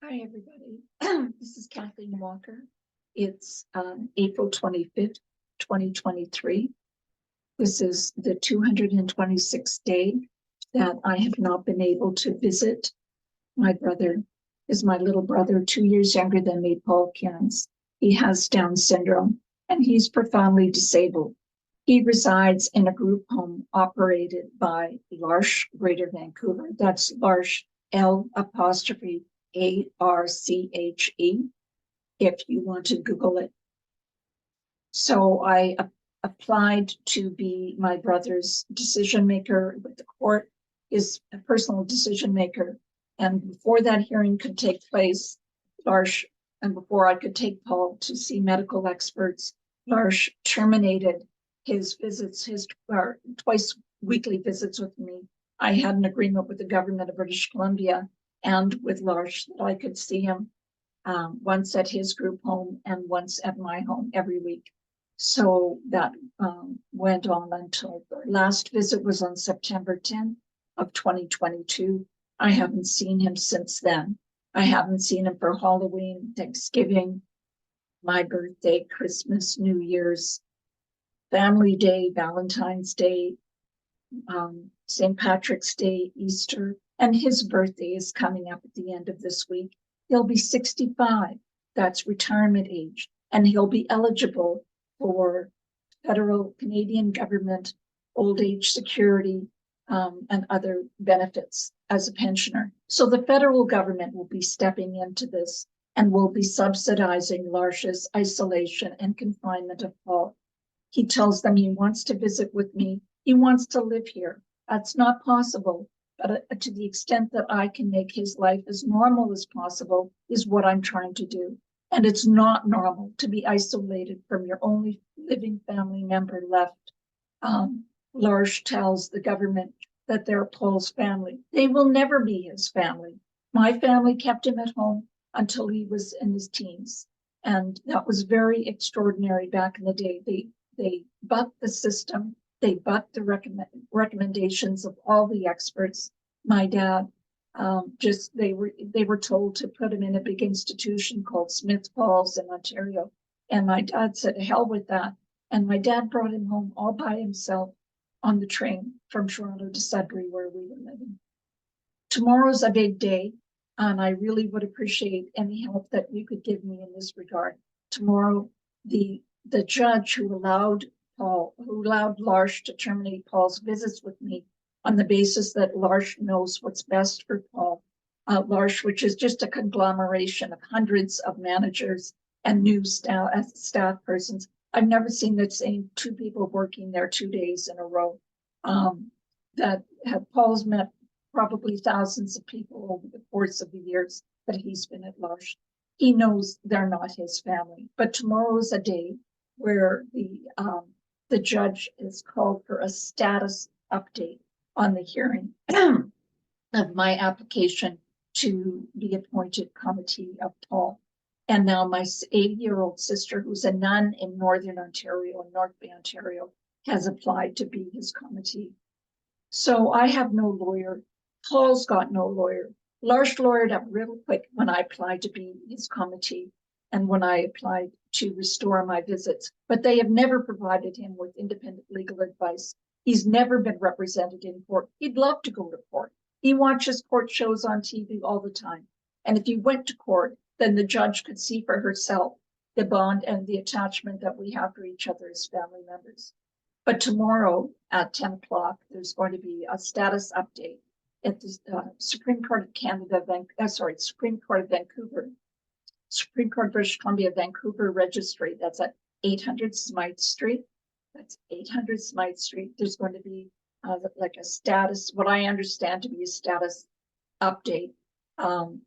Hi, everybody. This is Kathleen Walker. It's April 25th, 2023. This is the 226th day that I have not been able to visit. My brother is my little brother, 2 years younger than me, Paul Kierans. He has Down syndrome and he's profoundly disabled. He resides in a group home operated by L'Arche Greater Vancouver. That's L'Arche, L''ARCHE, if you want to Google it. So I applied to be my brother's decision maker with the court, is a personal decision maker. And before that hearing could take place, L'Arche, and before I could take Paul to see medical experts, L'Arche terminated his visits, his twice weekly visits with me. I had an agreement with the government of British Columbia and with L'Arche that I could see him once at his group home and once at my home every week. So that went on until the last visit was on September 10th of 2022. I haven't seen him since then. I haven't seen him for Halloween, Thanksgiving, my birthday, Christmas, New Year's, Family Day, Valentine's Day, St. Patrick's Day, Easter, and his birthday is coming up at the end of this week. He'll be 65. That's retirement age, and he'll be eligible for federal Canadian government old age security and other benefits as a pensioner. So the federal government will be stepping into this and will be subsidizing L'Arche's isolation and confinement of Paul. He tells them he wants to visit with me. He wants to live here. That's not possible. But to the extent that I can make his life as normal as possible is what I'm trying to do. And it's not normal to be isolated from your only living family member left. L'Arche tells the government that they're Paul's family. They will never be his family. My family kept him at home until he was in his teens. And that was very extraordinary back in the day. They bucked the system. They bucked the recommendations of all the experts. My dad, they were told to put him in a big institution called Smithe St in Ontario. And my dad said, hell with that. And my dad brought him home all by himself on the train from Toronto to Sudbury, where we were living. Tomorrow's a big day, and I really would appreciate any help that you could give me in this regard. Tomorrow, the judge who allowed L'Arche to terminate Paul's visits with me on the basis that L'Arche knows what's best for Paul. L'Arche, which is just a conglomeration of hundreds of managers and new staff persons. I've never seen the same two people working there 2 days in a row. Paul's met probably thousands of people over the course of the years that he's been at L'Arche. He knows they're not his family, but tomorrow is a day where the judge is called for a status update on the hearing of my application to be appointed committee of Paul. And now my 8-year-old sister, who's a nun in Northern Ontario, in North Bay, Ontario, has applied to be his committee. So I have no lawyer. Paul's got no lawyer. L'Arche lawyered up real quick when I applied to be his committee and when I applied to restore my visits, but they have never provided him with independent legal advice. He's never been represented in court. He'd love to go to court. He watches court shows on TV all the time. And if he went to court, then the judge could see for herself the bond and the attachment that we have for each other as family members. But tomorrow at 10 o'clock, there's going to be a status update at the Supreme Court of Canada, Supreme Court of Vancouver, Supreme Court of British Columbia, Vancouver Registry. That's at 800 Smithe Street. That's 800 Smithe Street. There's going to be like a status, what I understand to be a status update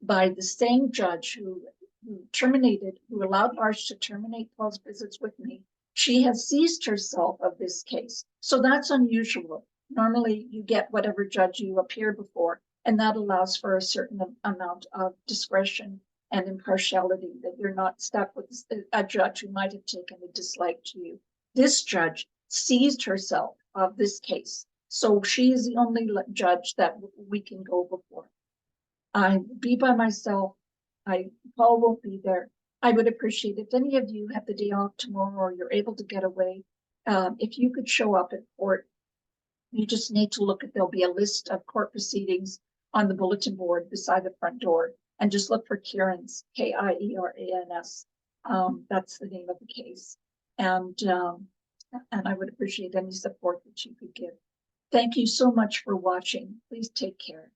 by the same judge who allowed L'Arche to terminate Paul's visits with me. She has seized herself of this case. So that's unusual. Normally you get whatever judge you appear before, and that allows for a certain amount of discretion and impartiality, that you're not stuck with a judge who might have taken a dislike to you. This judge seized herself of this case. So she is the only judge that we can go before. I be by myself. Paul won't be there. I would appreciate if any of you have the day off tomorrow or you're able to get away, if you could show up at court. You just need to look at, there'll be a list of court proceedings on the bulletin board beside the front door, and just look for Kierans, Kierans. That's the name of the case. And I would appreciate any support that you could give. Thank you so much for watching. Please take care.